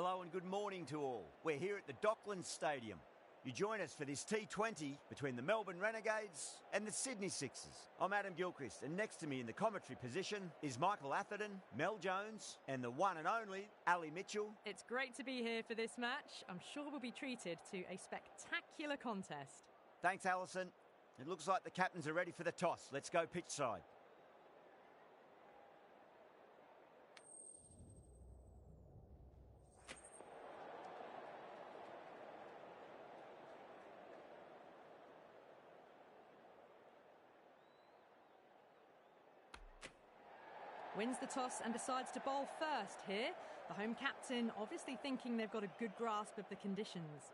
Hello and good morning to all. We're here at the Docklands Stadium. You join us for this T20 between the Melbourne Renegades and the Sydney Sixers. I'm Adam Gilchrist, and next to me in the commentary position is Michael Atherton, Mel Jones, and the one and only Ali Mitchell. It's great to be here for this match. I'm sure we'll be treated to a spectacular contest. Thanks, Alison. It looks like the captains are ready for the toss. Let's go pitch side. Wins the toss and decides to bowl first here. The home captain obviously thinking they've got a good grasp of the conditions.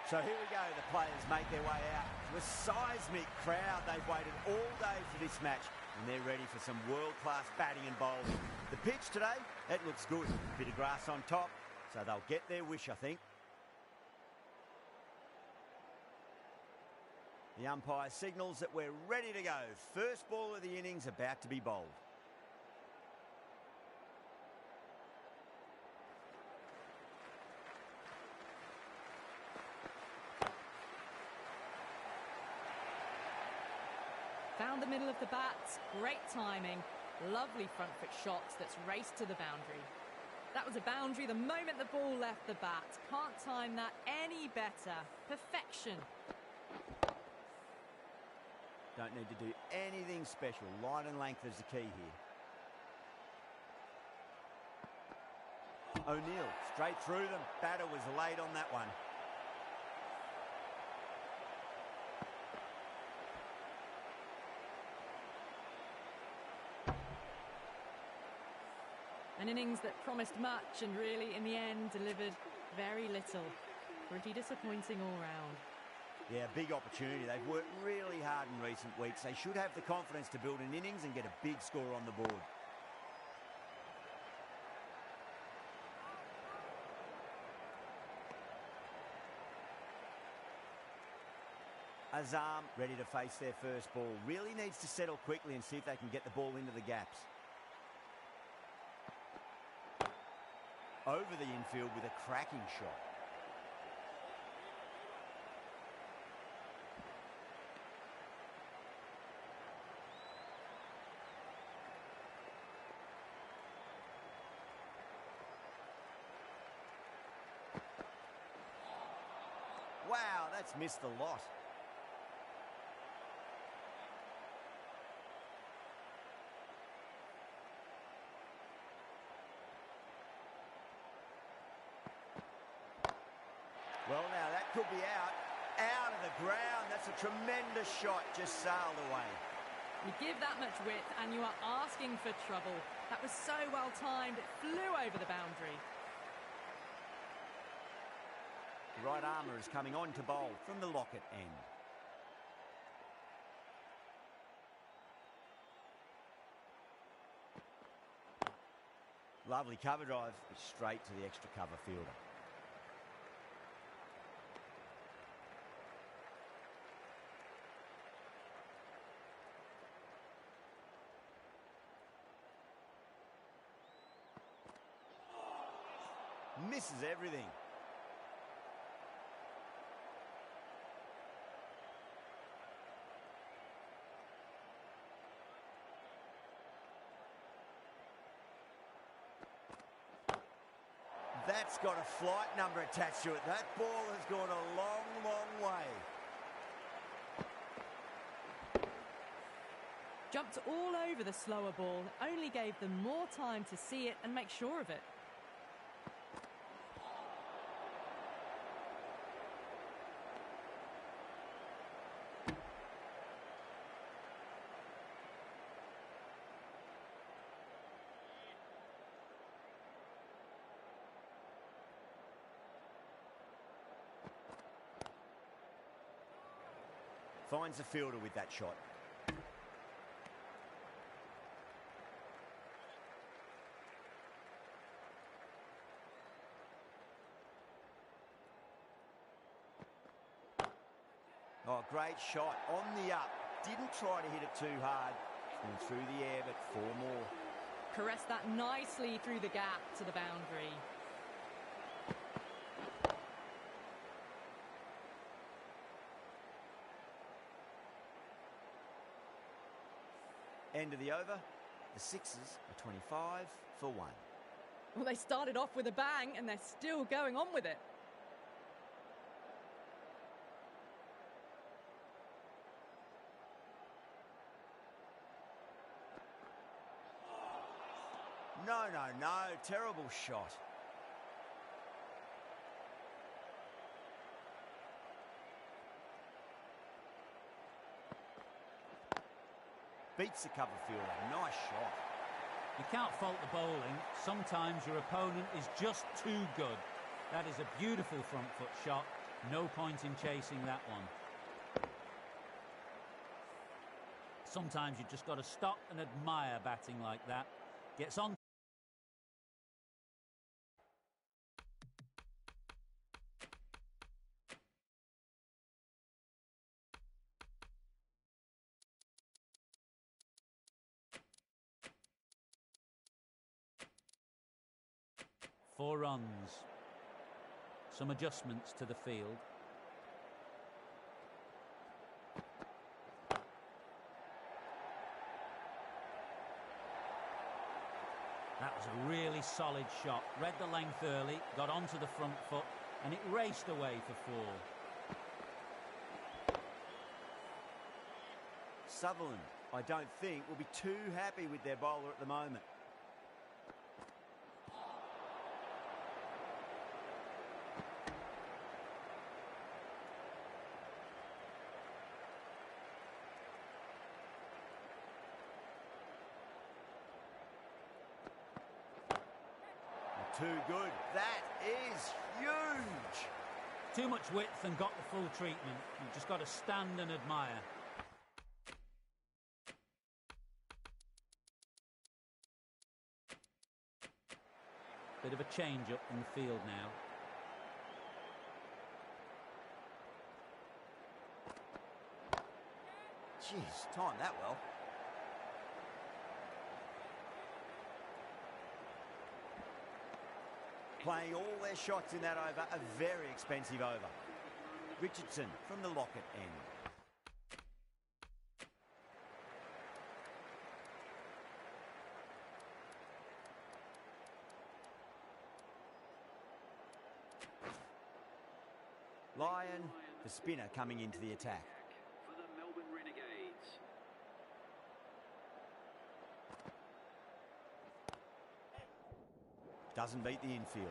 So here we go, the players make their way out. To a seismic crowd, they've waited all day for this match and they're ready for some world-class batting and bowling. The pitch today, it looks good. A bit of grass on top, so they'll get their wish, I think. The umpire signals that we're ready to go. First ball of the innings about to be bowled. Found the middle of the bat, great timing, lovely front foot shots that's raced to the boundary. That was a boundary the moment the ball left the bat. Can't time that any better. Perfection. Don't need to do anything special. Line and length is the key here. O'Neill, straight through them. Batter was late on that one. An innings that promised much and really, in the end, delivered very little. Pretty disappointing all round. Yeah, big opportunity. They've worked really hard in recent weeks. They should have the confidence to build an innings and get a big score on the board. Azam ready to face their first ball. Really needs to settle quickly and see if they can get the ball into the gaps. Over the infield with a cracking shot. Wow, that's missed the lot. Well, now that could be out of the ground. That's a tremendous shot, just sailed away. You give that much width and you are asking for trouble. That was so well timed, it flew over the boundary. The right armour is coming on to bowl from the Lockett end. Lovely cover drive, straight to the extra cover fielder. Misses everything. That's got a flight number attached to it. That ball has gone a long, long way. Jumped all over the slower ball, only gave them more time to see it and make sure of it. Finds the fielder with that shot. Oh, great shot on the up. didn't try to hit it too hard. Went through the air, but 4 more. Caressed that nicely through the gap to the boundary. End of the over. The Sixers are 25 for 1. Well, they started off with a bang, and they're still going on with it. No, no, no. Terrible shot. Beats the cover fielder. Nice shot. You can't fault the bowling. Sometimes your opponent is just too good. That is a beautiful front foot shot. No point in chasing that one. Sometimes you just got to stop and admire batting like that. Gets on. Four runs. Some adjustments to the field. That was a really solid shot. Read the length early, got onto the front foot, and it raced away for 4. Sutherland, I don't think, will be too happy with their bowler at the moment. Too good. That is huge. Too much width and got the full treatment. You've just got to stand and admire. Bit of a change up in the field now. Jeez, timed that well. Playing all their shots in that over, a very expensive over. Richardson from the Lockett end. Lyon, the spinner, coming into the attack. For the Melbourne Renegades. Doesn't beat the infield.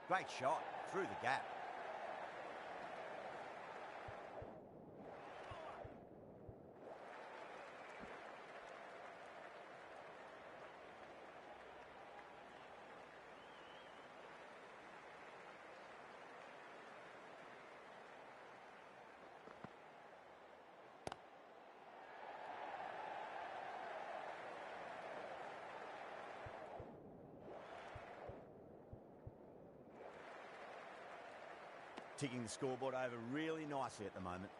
Great shot through the gap. Ticking the scoreboard over really nicely at the moment.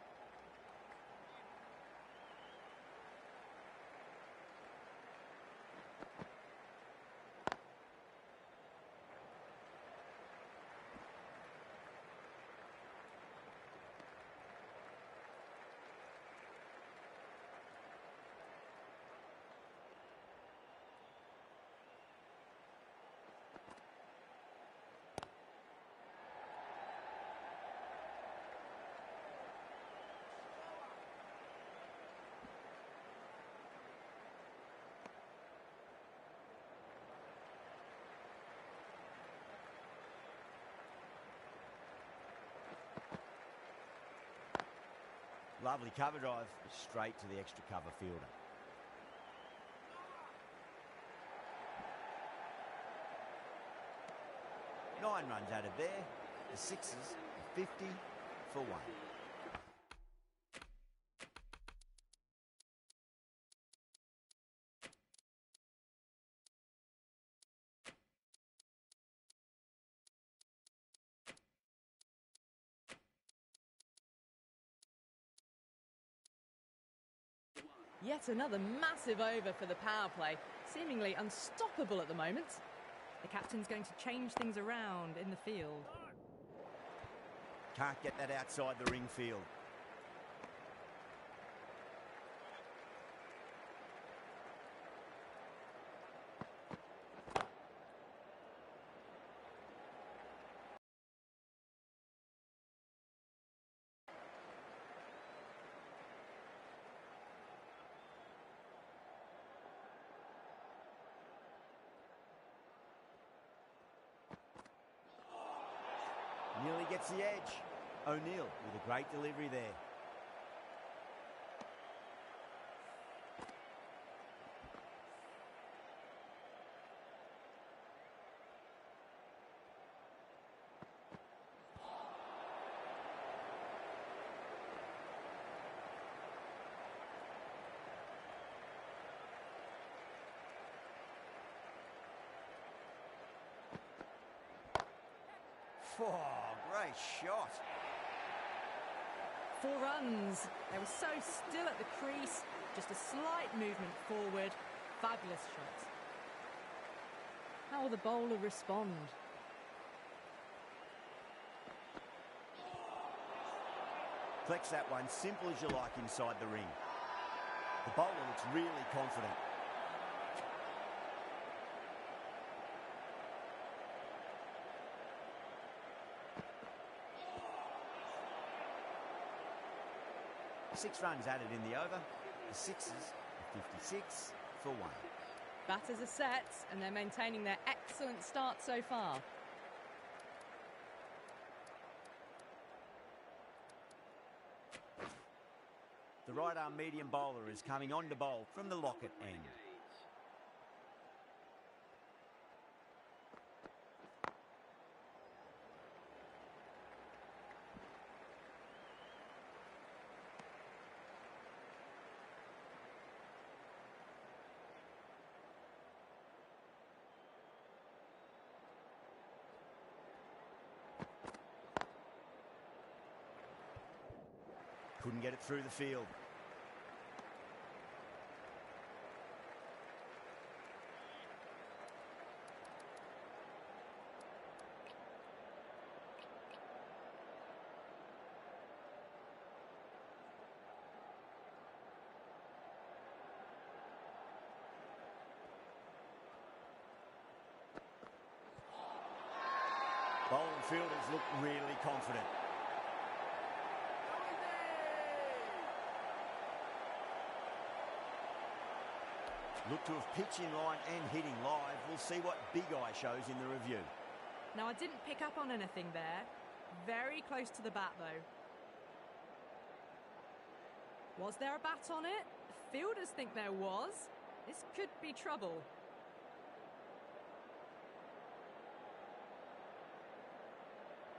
Lovely cover drive, straight to the extra cover fielder. 9 runs added there. The Sixers are 50 for 1. Yet another massive over for the power play, seemingly unstoppable at the moment. The captain's going to change things around in the field. Can't get that outside the ring field. Nearly gets the edge. O'Neill with a great delivery there. Oh, great shot. 4 runs. They were so still at the crease. Just a slight movement forward. Fabulous shot. How will the bowler respond? Flex that one, simple as you like inside the ring. The bowler looks really confident. Six runs added in the over. The Sixers, 56 for 1. Batters are set and they're maintaining their excellent start so far. The right-arm medium bowler is coming on to bowl from the locket end. Couldn't get it through the field. Bowling fielders look really confident. Look to have pitch in line and hitting live. We'll see what Big Eye shows in the review. Now, I didn't pick up on anything there. Very close to the bat, though. Was there a bat on it? The fielders think there was. This could be trouble.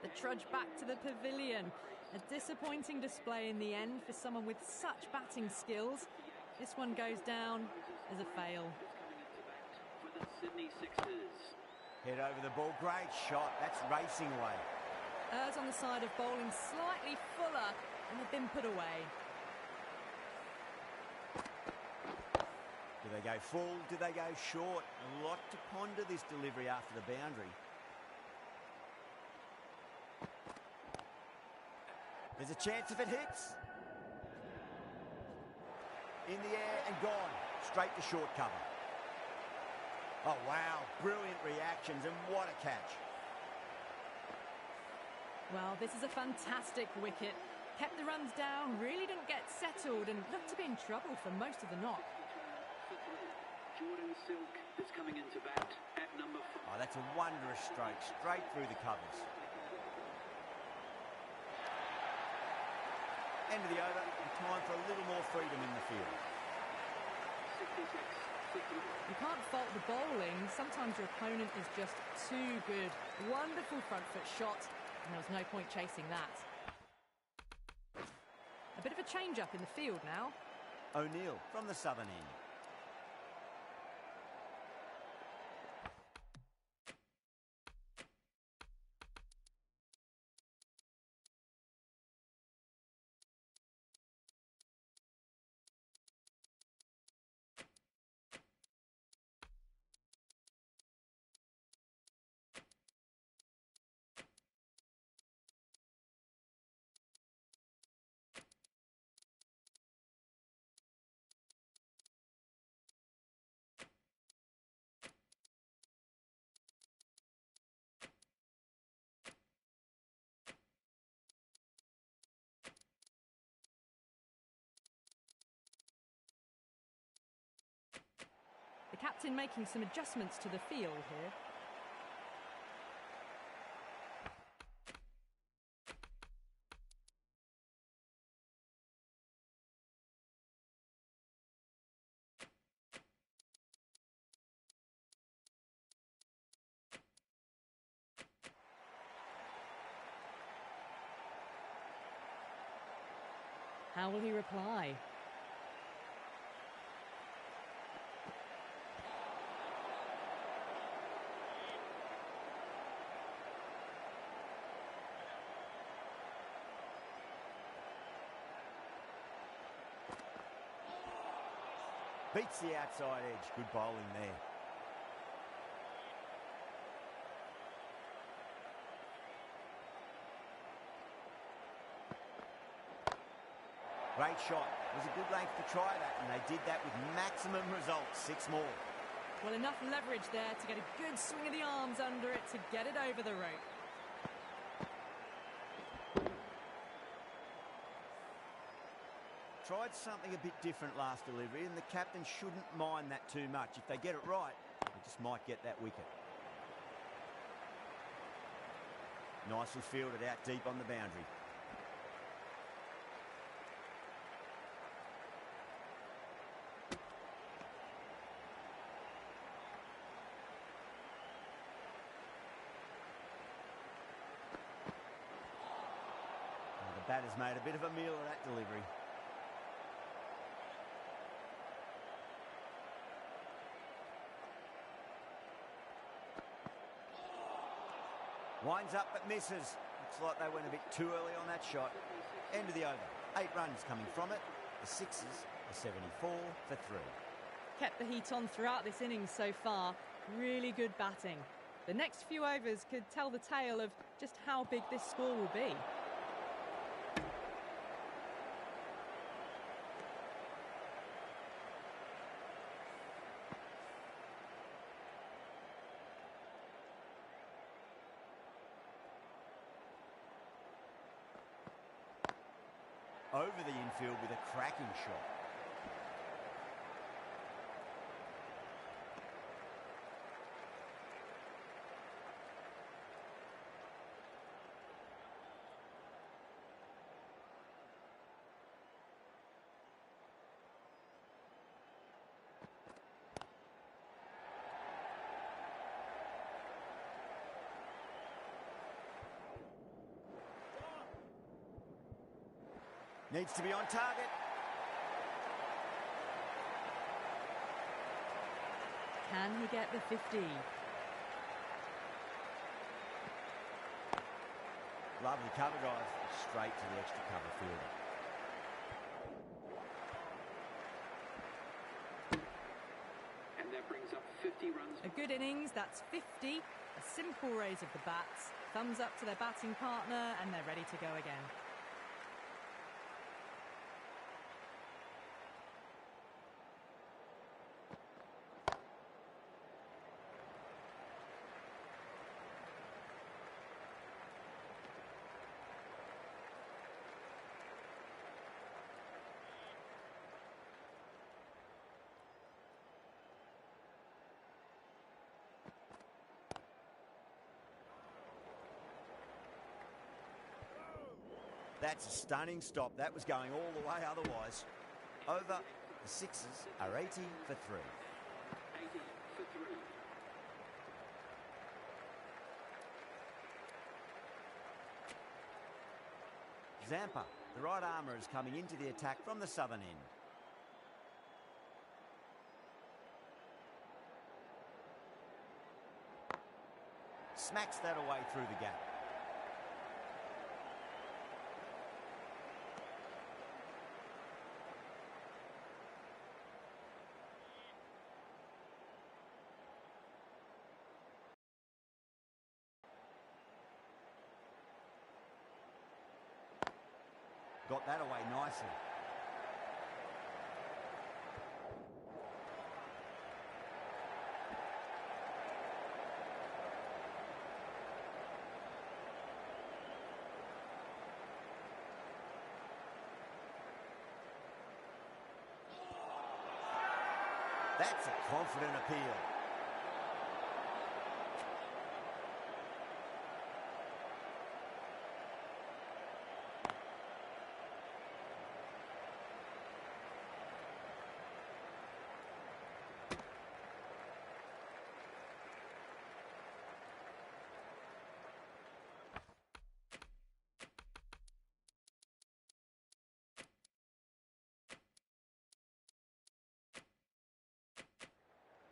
The trudge back to the pavilion. A disappointing display in the end for someone with such batting skills. This one goes down as a fail. Head over the ball, great shot. That's racing away. Errs on the side of bowling slightly fuller, and they've been put away. Do they go full? Do they go short? A lot to ponder this delivery after the boundary. There's a chance if it hits. In the air and gone. Straight to short cover. Oh, wow. Brilliant reactions and what a catch. Well, this is a fantastic wicket. Kept the runs down, really didn't get settled and looked to be in trouble for most of the knock. Jordan Silk is coming into bat at number 5. Oh, that's a wondrous stroke. Straight through the covers. End of the over and time for a little more freedom in the field. 66. You can't fault the bowling. Sometimes your opponent is just too good. Wonderful front foot shot, and there was no point chasing that. A bit of a change-up in the field now. O'Neill from the southern end. Captain making some adjustments to the field here. How will he reply? Beats the outside edge. Good bowling there. Great shot. It was a good length to try that, and they did that with maximum results. 6 more. Well, enough leverage there to get a good swing of the arms under it to get it over the rope. Tried something a bit different last delivery, and the captain shouldn't mind that too much. If they get it right, they just might get that wicket. Nicely fielded out deep on the boundary. The batter's made a bit of a meal of that delivery. Winds up but misses. Looks like they went a bit too early on that shot. End of the over. 8 runs coming from it. The Sixers are 74 for 3. Kept the heat on throughout this innings so far. Really good batting. The next few overs could tell the tale of just how big this score will be. Over the infield with a cracking shot. Needs to be on target. Can he get the 50? Lovely cover, guys. Straight to the extra cover fielder. And that brings up 50 runs. A good innings, that's 50. A simple raise of the bats. Thumbs up to their batting partner, and they're ready to go again. That's a stunning stop. That was going all the way otherwise. Over. The Sixers are 80 for 3. 80 for 3. Zampa, the right armour, is coming into the attack from the southern end. Smacks that away through the gap. Got that away nicely. That's a confident appeal.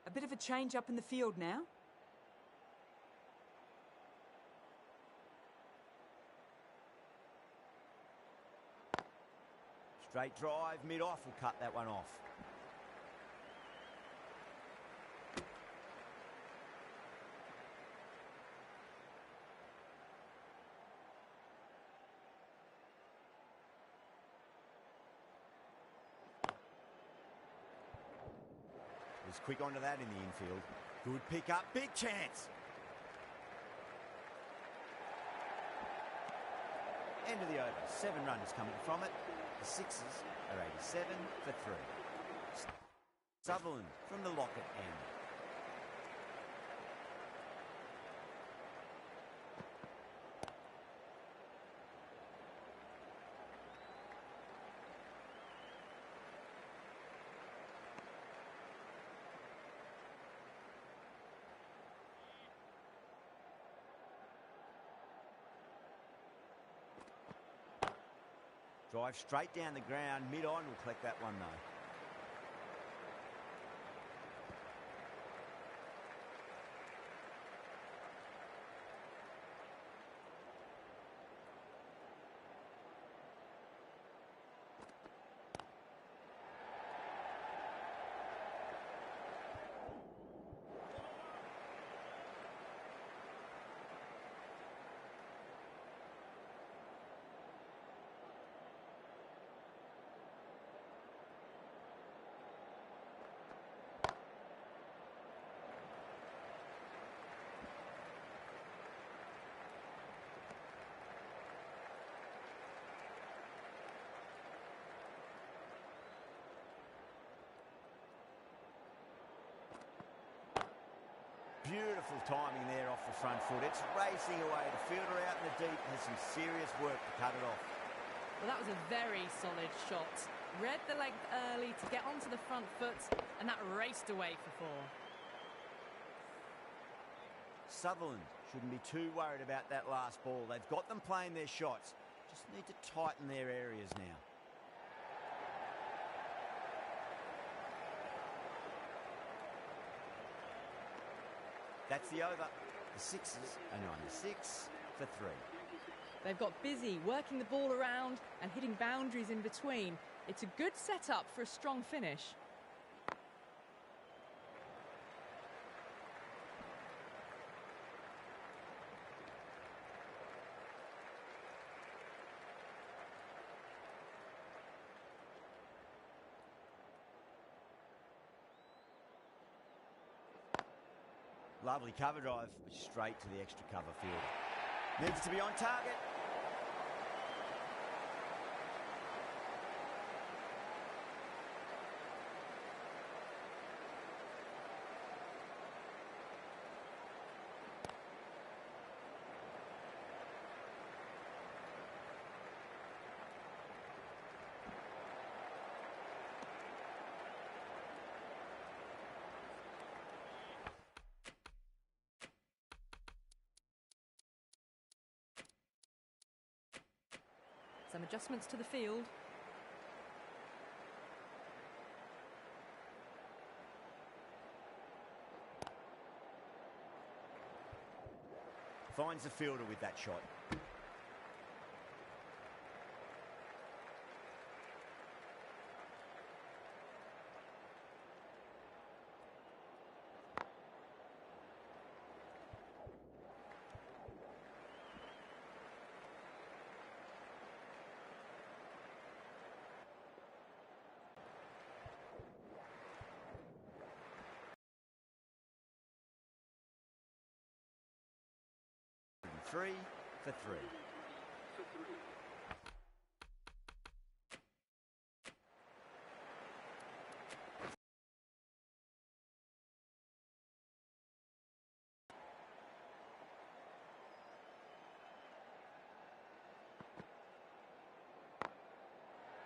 A bit of a change up in the field now. Straight drive, mid-off will cut that one off. He's quick onto that in the infield. Good pick up, big chance. End of the over. 7 runs coming from it. The Sixers are 87 for 3. Sutherland from the Lockett end. Drive straight down the ground, mid-on will collect that one though. Beautiful timing there off the front foot. It's racing away. The fielder out in the deep has some serious work to cut it off. Well, that was a very solid shot. Read the length early to get onto the front foot, and that raced away for 4. Sutherland shouldn't be too worried about that last ball. They've got them playing their shots. Just need to tighten their areas now. That's the over. The Sixers are 96 for 3. They've got busy working the ball around and hitting boundaries in between. It's a good setup for a strong finish. Lovely cover drive, straight to the extra cover field. Needs to be on target. Some adjustments to the field. Finds the fielder with that shot. Three for 3.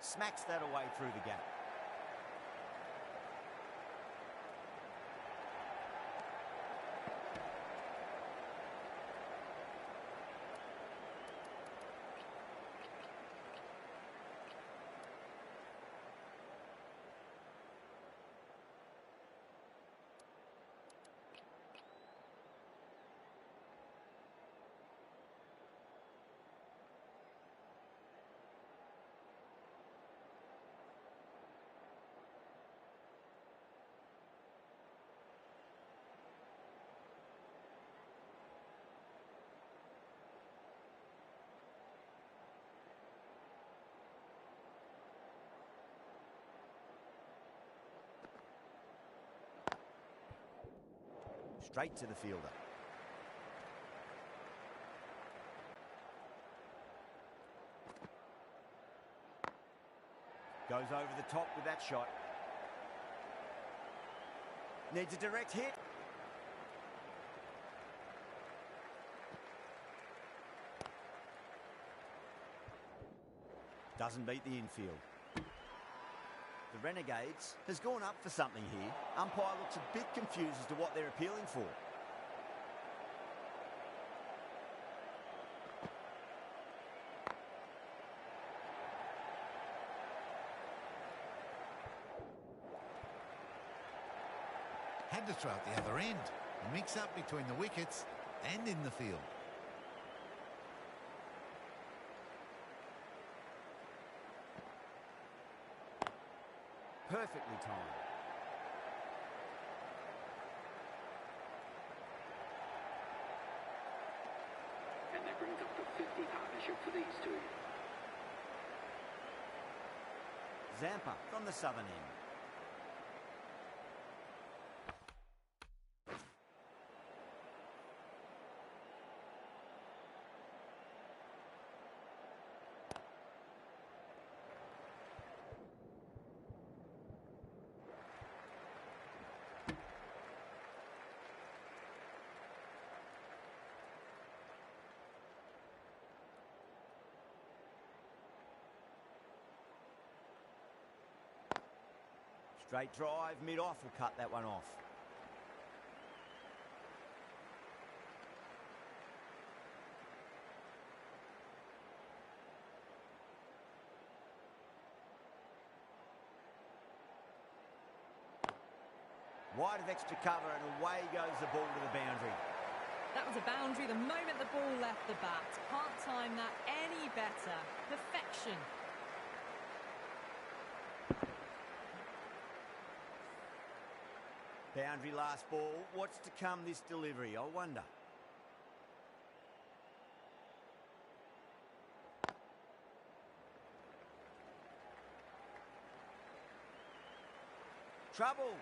smacks that away through the gap. Straight to the fielder. Goes over the top with that shot. Needs a direct hit. Doesn't beat the infield. The Renegades has gone up for something here. Umpire looks a bit confused as to what they're appealing for. Had to throw at the other end. A mix-up between the wickets and in the field. Perfectly timed. And that brings up the 50 partnership for these two. Zampa from the southern end. Straight drive, mid-off will cut that one off. Wide of extra cover and away goes the ball to the boundary. That was a boundary the moment the ball left the bat. Can't time that any better. Perfection. Boundary last ball. What's to come this delivery, I wonder. Trouble.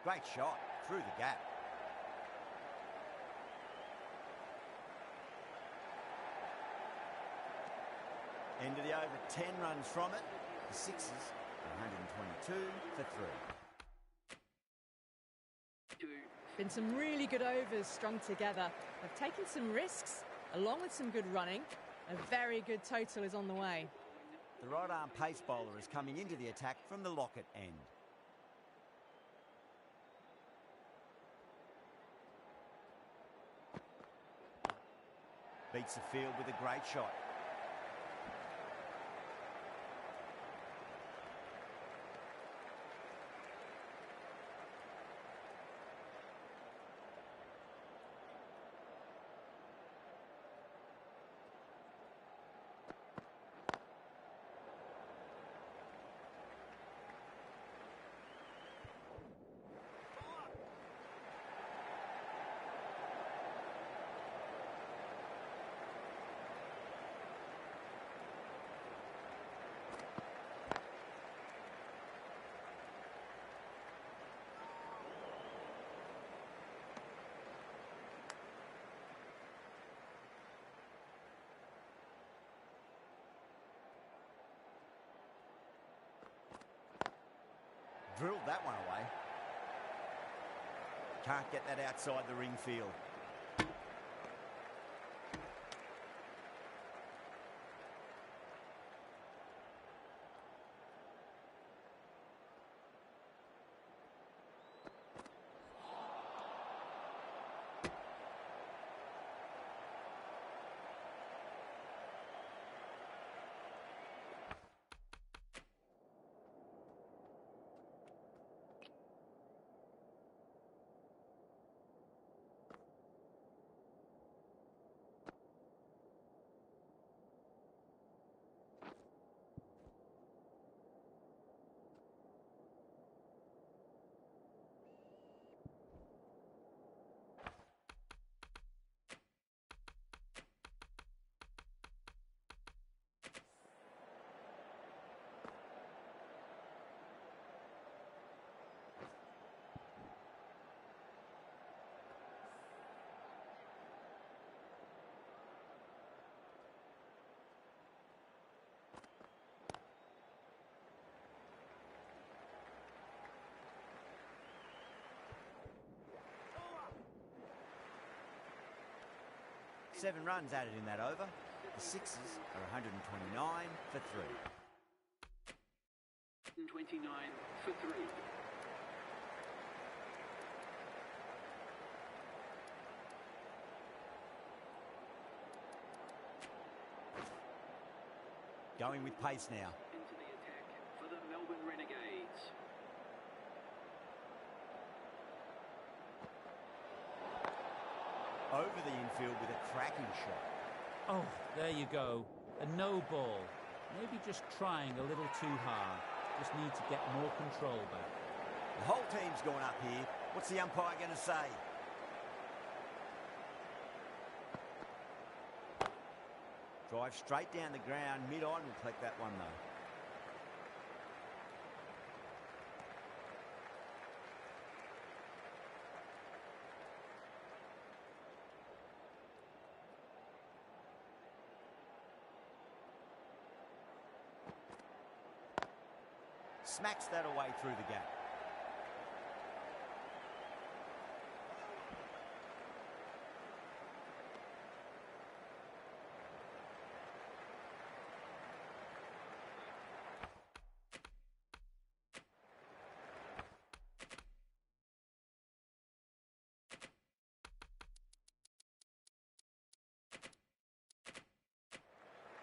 Great shot through the gap. End of the over, 10 runs from it. The Sixers, 122 for 3. Been some really good overs strung together. They've taken some risks, along with some good running. A very good total is on the way. The right-arm pace bowler is coming into the attack from the Lockett end. Beats the field with a great shot. Drilled that one away. Can't get that outside the ring field. Seven runs added in that over. The Sixers are 129 for 3. 29 for 3. Going with pace now. Into the attack for the Melbourne Renegades. Over the infield with a cracking shot. Oh, there you go. A no ball. Maybe just trying a little too hard. Just need to get more control back. The whole team's gone up here. What's the umpire going to say? Drive straight down the ground. Mid-on will collect that one, though. Smacks that away through the gap.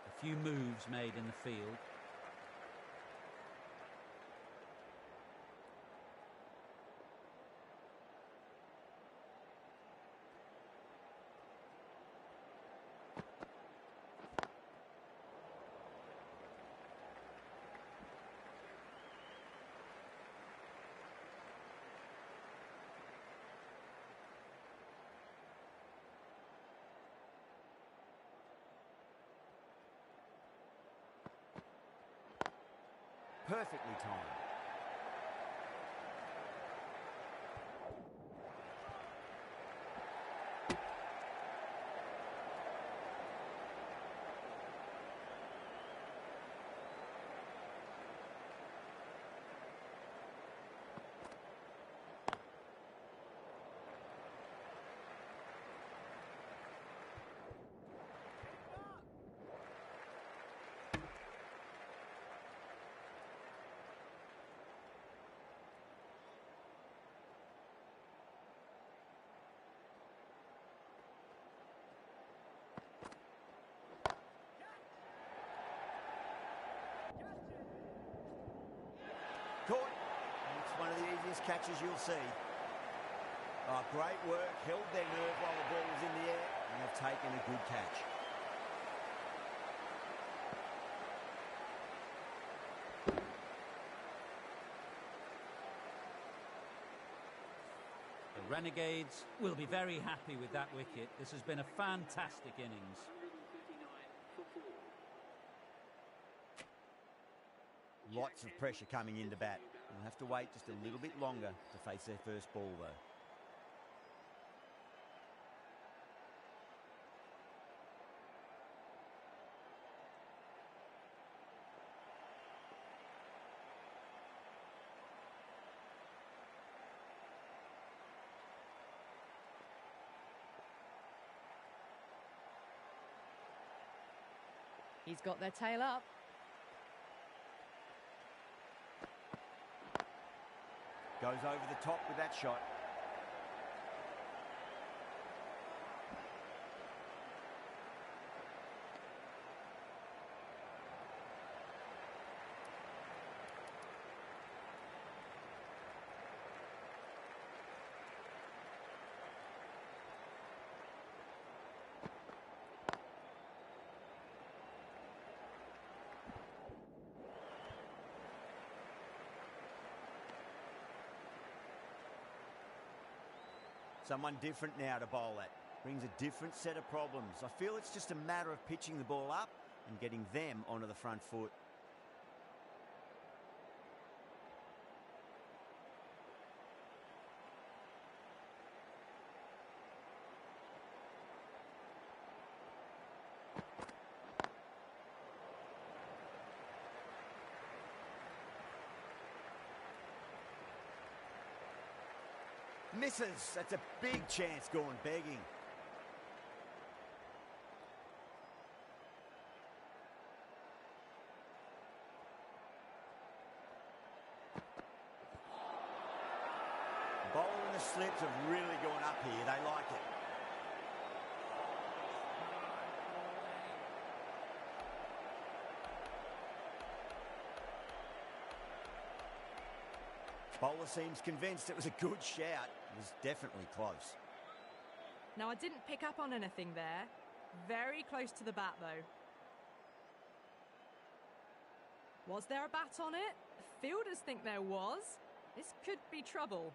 A few moves made in the field. Perfectly timed. Caught. And it's one of the easiest catches you'll see. Oh, great work. Held their nerve while the ball was in the air, and they've taken a good catch. The Renegades will be very happy with that wicket. This has been a fantastic innings. 139 for 4. Lots of pressure coming into bat. They'll have to wait just a little bit longer to face their first ball, though. He's got their tail up. Goes over the top with that shot. Someone different now to bowl at. Brings a different set of problems. I feel it's just a matter of pitching the ball up and getting them onto the front foot. Misses. That's a big chance going begging. The bowler and the slips have really gone up here. They like it. Bowler seems convinced it was a good shout. It was definitely close. Now, I didn't pick up on anything there. Very close to the bat, though. Was there a bat on it? The fielders think there was. This could be trouble.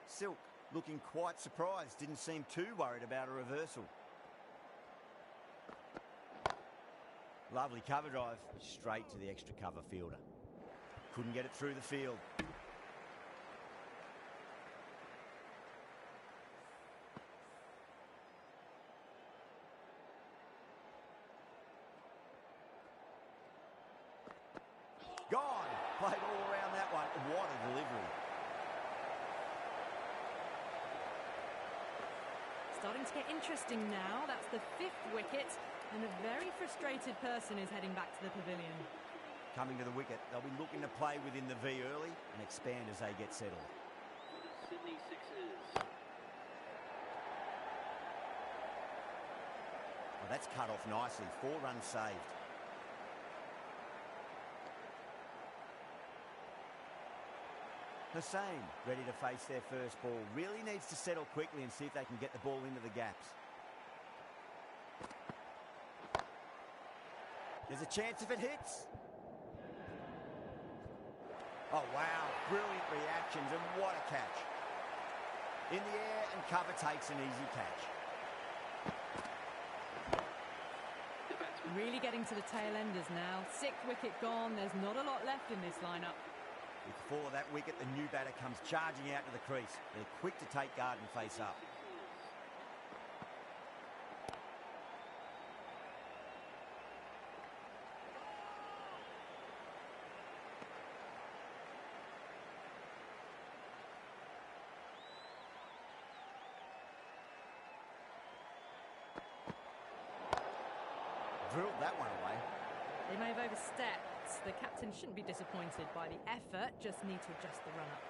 Silk looking quite surprised. Didn't seem too worried about a reversal. Lovely cover drive, straight to the extra cover fielder. Couldn't get it through the field. Gone! Played all around that one. What a delivery. Starting to get interesting now. That's the 5th wicket. And a very frustrated person is heading back to the pavilion. Coming to the wicket, they'll be looking to play within the V early and expand as they get settled. Sydney Sixers. Well, that's cut off nicely. 4 runs saved. Hussain, ready to face their first ball. Really needs to settle quickly and see if they can get the ball into the gaps. There's a chance if it hits. Oh, wow. Brilliant reactions, and what a catch. In the air, and cover takes an easy catch. Really getting to the tail enders now. 6th wicket gone. There's not a lot left in this lineup. With the fall of that wicket, the new batter comes charging out to the crease. They're quick to take guard and face up. Drilled that one away. They may have overstepped. The captain shouldn't be disappointed by the effort, just need to adjust the run-up.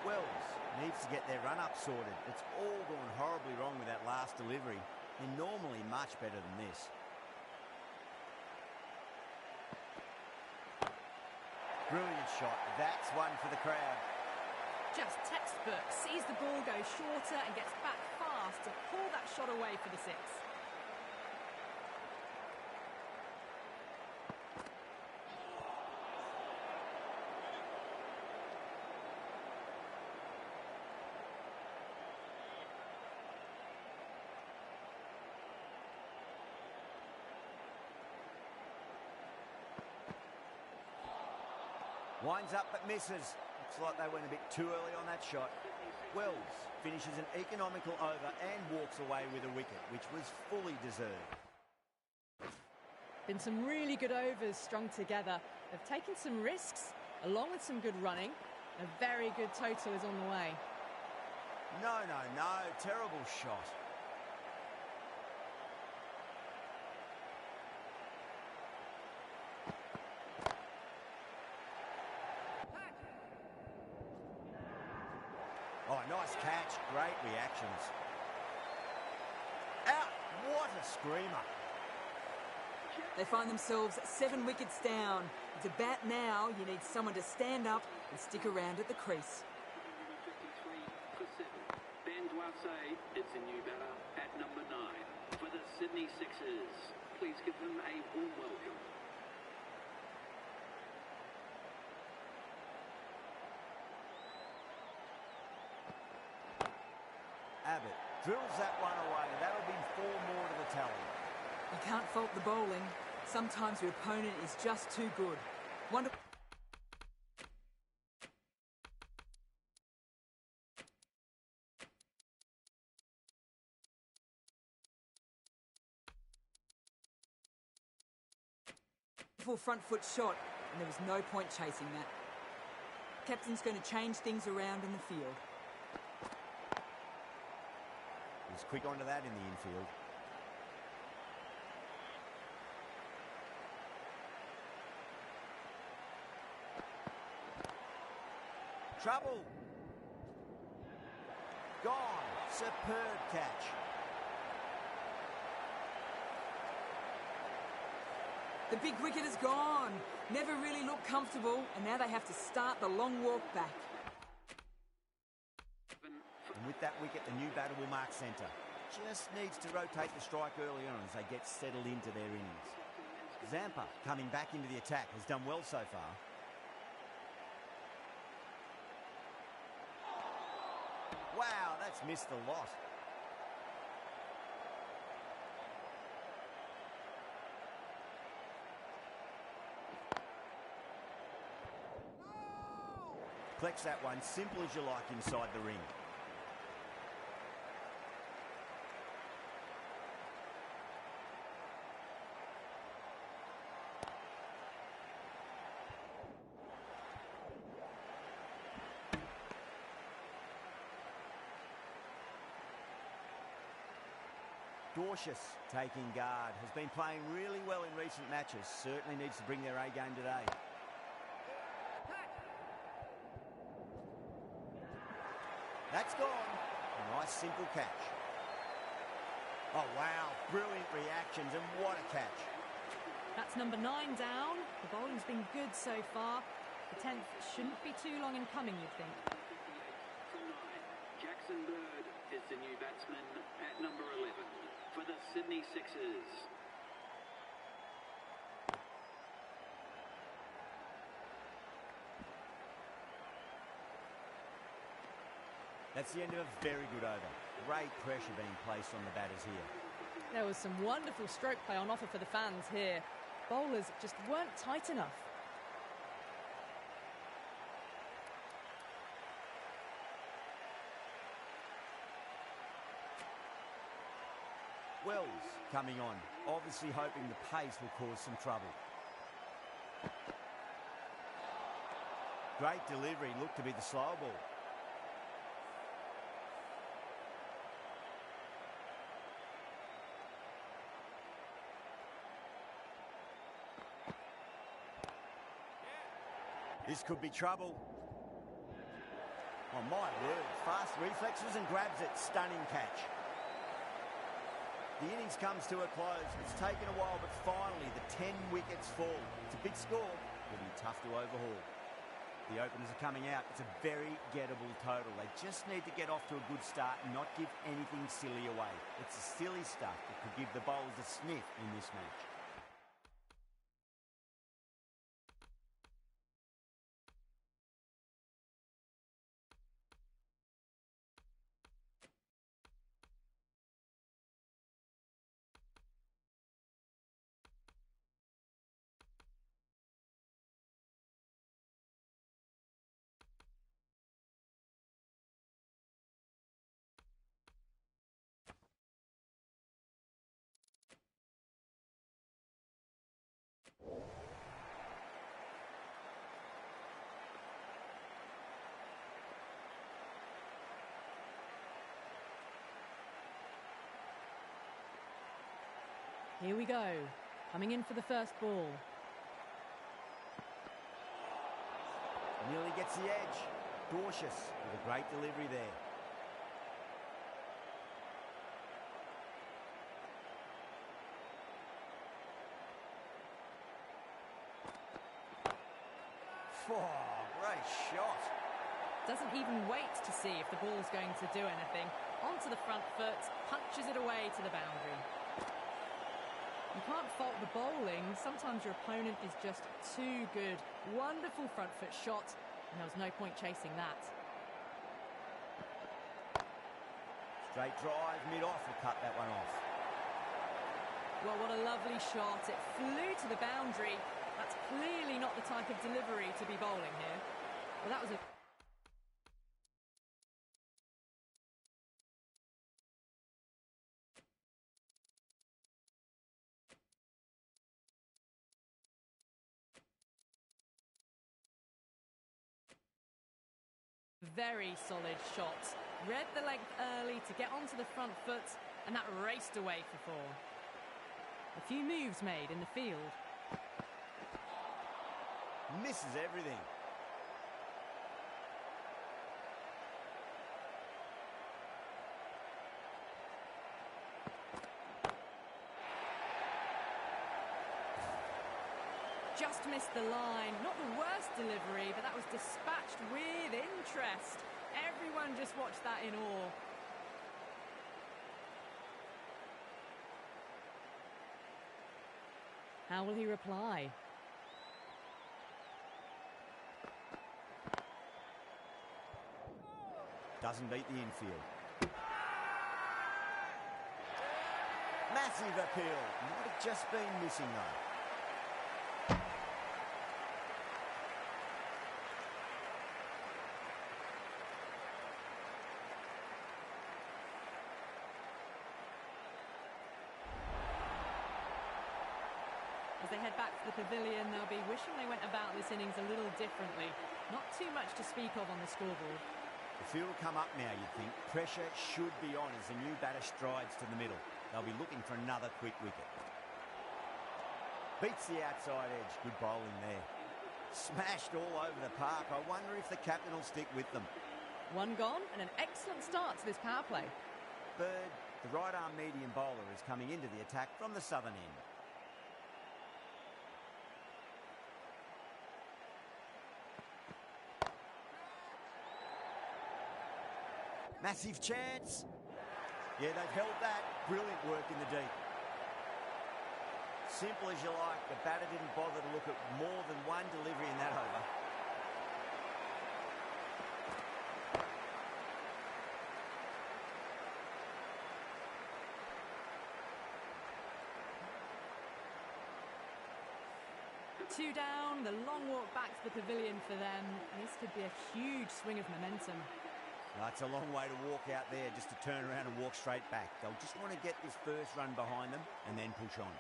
Wells needs to get their run-up sorted. It's all gone horribly wrong with that last delivery. They're normally much better than this. Brilliant shot. That's one for the crowd. Just textbook. Sees the ball go shorter and gets back fast to pull that shot away for the 6. Winds up but misses. Looks like they went a bit too early on that shot. Wells finishes an economical over and walks away with a wicket, which was fully deserved. Been some really good overs strung together. They've taken some risks, along with some good running. A very good total is on the way. No, no, no. Terrible shot. Oh, nice catch. Great reactions. Out. What a screamer. They find themselves 7 wickets down. To bat now, you need someone to stand up and stick around at the crease. 53 for 7. Ben Dwasey is the new batter at number 9 for the Sydney Sixers. Please give them a warm welcome. Abbott drills that one away. That'll be 4 more to the tally. You can't fault the bowling. Sometimes your opponent is just too good. Wonderful front foot shot, and there was no point chasing that. Captain's going to change things around in the field. He's quick onto that in the infield. Trouble. Gone. Superb catch. The big wicket is gone. Never really looked comfortable, and now they have to start the long walk back. And with that wicket, the new batter will mark centre. Just needs to rotate the strike early on as they get settled into their innings. Zampa, coming back into the attack, has done well so far. Wow, that's missed a lot. Collects that one, simple as you like, inside the ring. Cautious taking guard. Has been playing really well in recent matches. Certainly needs to bring their A game today. That's gone. A nice simple catch. Oh, wow. Brilliant reactions, and what a catch. That's number 9 down. The bowling's been good so far. The 10th shouldn't be too long in coming, you'd think. Jackson Bird is the new batsman at number 11 for the Sydney Sixers. That's the end of a very good over. Great pressure being placed on the batters here. There was some wonderful stroke play on offer for the fans here. Bowlers just weren't tight enough. Wells coming on, obviously hoping the pace will cause some trouble. Great delivery, looked to be the slower ball. This could be trouble. Oh, my word. Fast reflexes and grabs it. Stunning catch. The innings comes to a close. It's taken a while, but finally the 10 wickets fall. It's a big score. It'll be tough to overhaul. The openers are coming out. It's a very gettable total. They just need to get off to a good start and not give anything silly away. It's the silly stuff that could give the bowlers a sniff in this match. Here we go. Coming in for the first ball. Nearly gets the edge. Cautious with a great delivery there. Oh, great shot. Doesn't even wait to see if the ball's going to do anything. Onto the front foot, punches it away to the boundary. You can't fault the bowling. Sometimes your opponent is just too good. Wonderful front foot shot, and there was no point chasing that. Straight drive, mid-off, will cut that one off. Well, what a lovely shot. It flew to the boundary. That's clearly not the type of delivery to be bowling here. Well, that was a... very solid shot. Read the length early to get onto the front foot, and that raced away for four. A few moves made in the field. Misses everything. Just missed the line. Not the worst delivery, but that was dispatched with interest. Everyone just watched that in awe. How will he reply? Doesn't beat the infield. Massive appeal. Might have just been missing though. As they head back to the pavilion, they'll be wishing they went about this innings a little differently. Not too much to speak of on the scoreboard. The field will come up now, you'd think. Pressure should be on as the new batter strides to the middle. They'll be looking for another quick wicket. Beats the outside edge. Good bowling there. Smashed all over the park. I wonder if the captain will stick with them. One gone and an excellent start to this power play. Bird, the right-arm medium bowler, is coming into the attack from the southern end. Massive chance. Yeah, they've held that. Brilliant work in the deep. Simple as you like. The batter didn't bother to look at more than one delivery in that over. Two down, the long walk back to the pavilion for them. This could be a huge swing of momentum. It's a long way to walk out there just to turn around and walk straight back. They'll just want to get this first run behind them and then push on.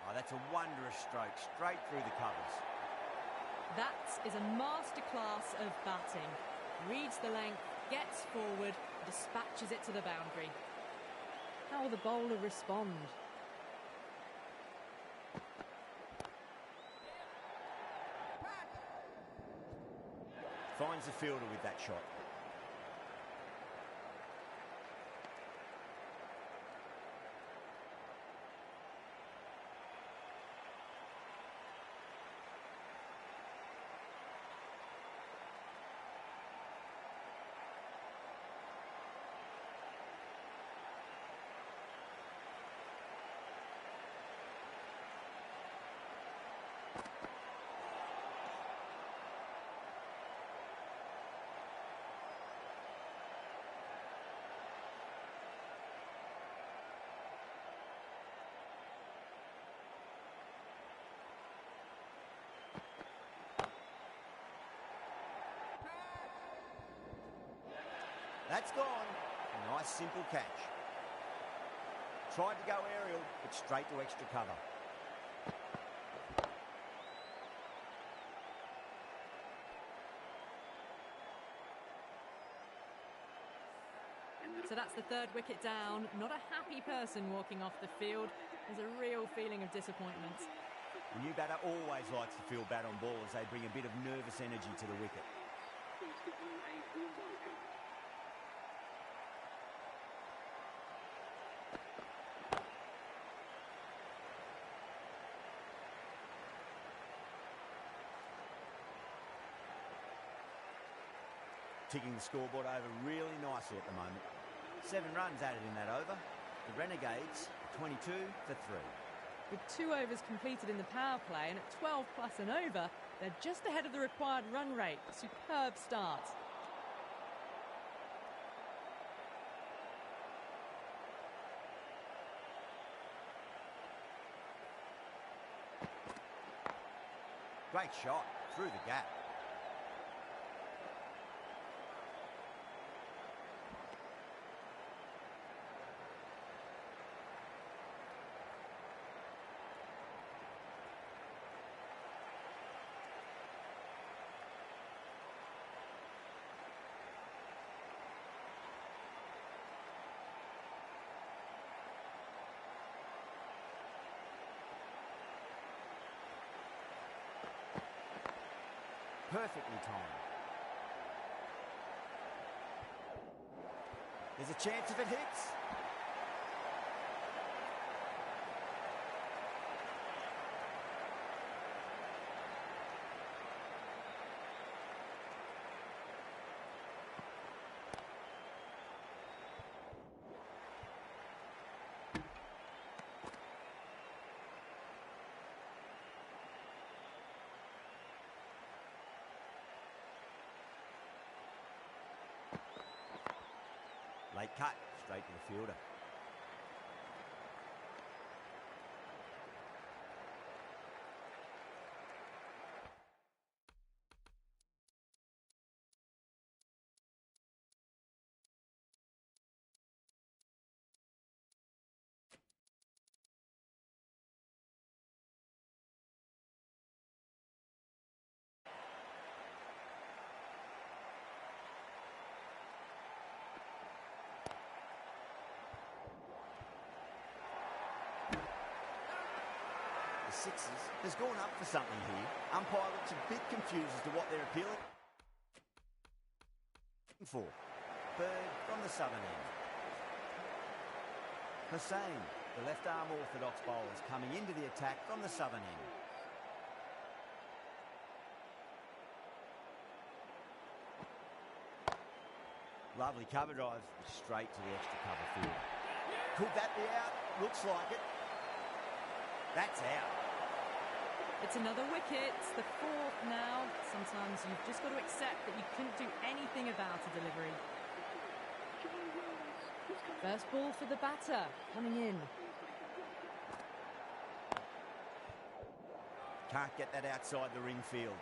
Oh, that's a wondrous stroke, straight through the covers. That is a masterclass of batting. Reads the length, gets forward, dispatches it to the boundary. How will the bowler respond? Finds the fielder with that shot. That's gone. A nice simple catch. Tried to go aerial, but straight to extra cover. So that's the third wicket down. Not a happy person walking off the field. There's a real feeling of disappointment. The new batter always likes to feel bat on ball as they bring a bit of nervous energy to the wicket. Please give them a warm welcome. Ticking the scoreboard over really nicely at the moment. 7 runs added in that over. The Renegades, 22 for 3. With 2 overs completed in the power play and at 12 plus an over, they're just ahead of the required run rate. Superb start. Great shot through the gap. Perfectly timed. There's a chance if it hits. Late cut, straight to the fielder. Sixes has gone up for something here. Umpire looks a bit confused as to what they're appealing for. Bird from the southern end. Hussain, the left-arm orthodox bowlers, coming into the attack from the southern end. Lovely cover drive straight to the extra cover field. Could that be out? Looks like it. That's out. It's another wicket, the 4th now. Sometimes you've just got to accept that you couldn't do anything about a delivery. First ball for the batter, coming in. Can't get that outside the ring field.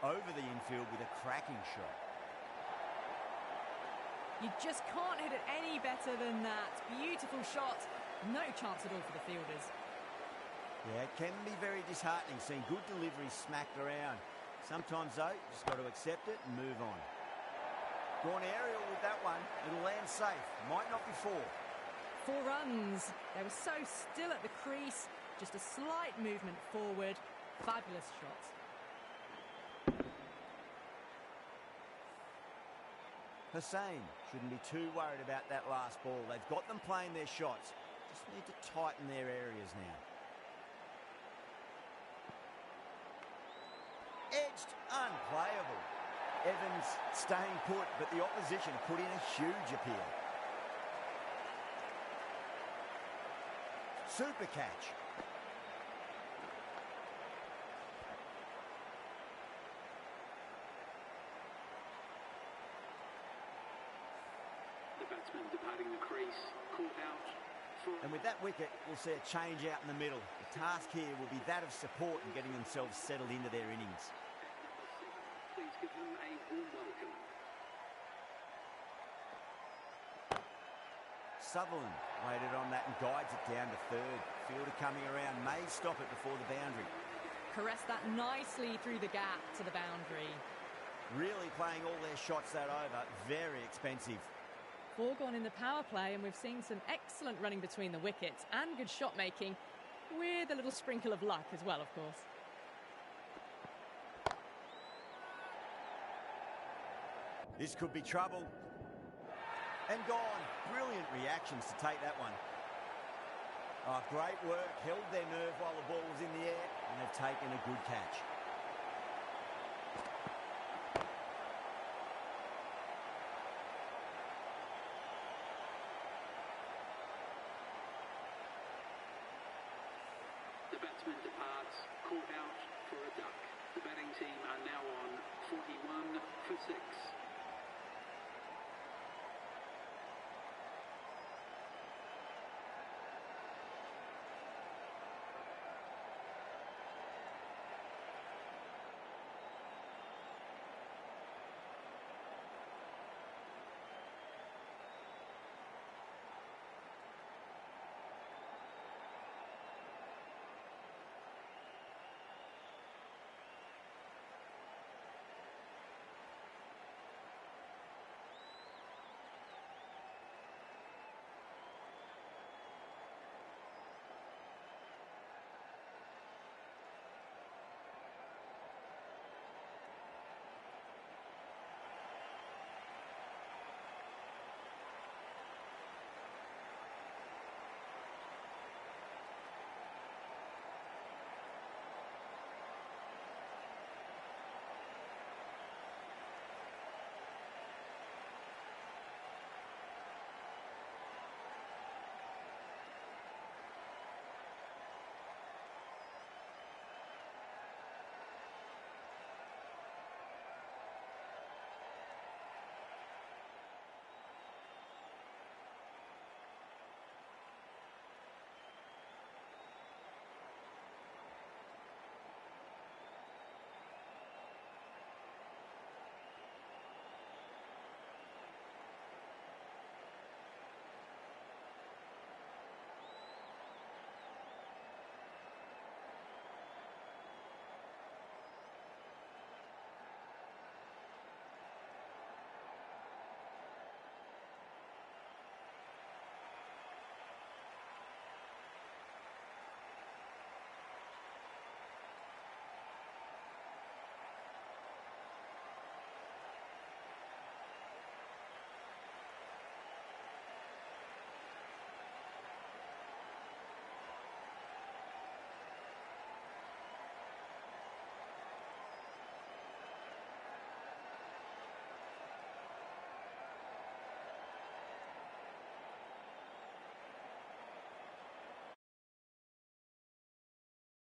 Over the infield with a cracking shot. You just can't hit it any better than that. Beautiful shot. No chance at all for the fielders. Yeah, it can be very disheartening seeing good deliveries smacked around. Sometimes, though, you just got to accept it and move on. Gone aerial with that one. It'll land safe. Might not be 4. 4 runs. They were so still at the crease. Just a slight movement forward. Fabulous shot. Hussain shouldn't be too worried about that last ball. They've got them playing their shots. Just need to tighten their areas now. Edged, unplayable. Evans staying put, but the opposition put in a huge appeal. Super catch. Batsman departing the crease, caught out. And with that wicket, we'll see a change out in the middle. The task here will be that of support and getting themselves settled into their innings. Please give them a warm welcome. Sutherland waited on that and guides it down to 3rd. Fielder coming around, may stop it before the boundary. caressed that nicely through the gap to the boundary. Really playing all their shots that over. Very expensive. 4 gone in the power play, and we've seen some excellent running between the wickets and good shot making, with a little sprinkle of luck as well, of course. This could be trouble. And gone. Brilliant reactions to take that one. Oh, great work. Held their nerve while the ball was in the air, and they've taken a good catch. The batsman departs, caught out for a duck. The batting team are now on 41 for 6.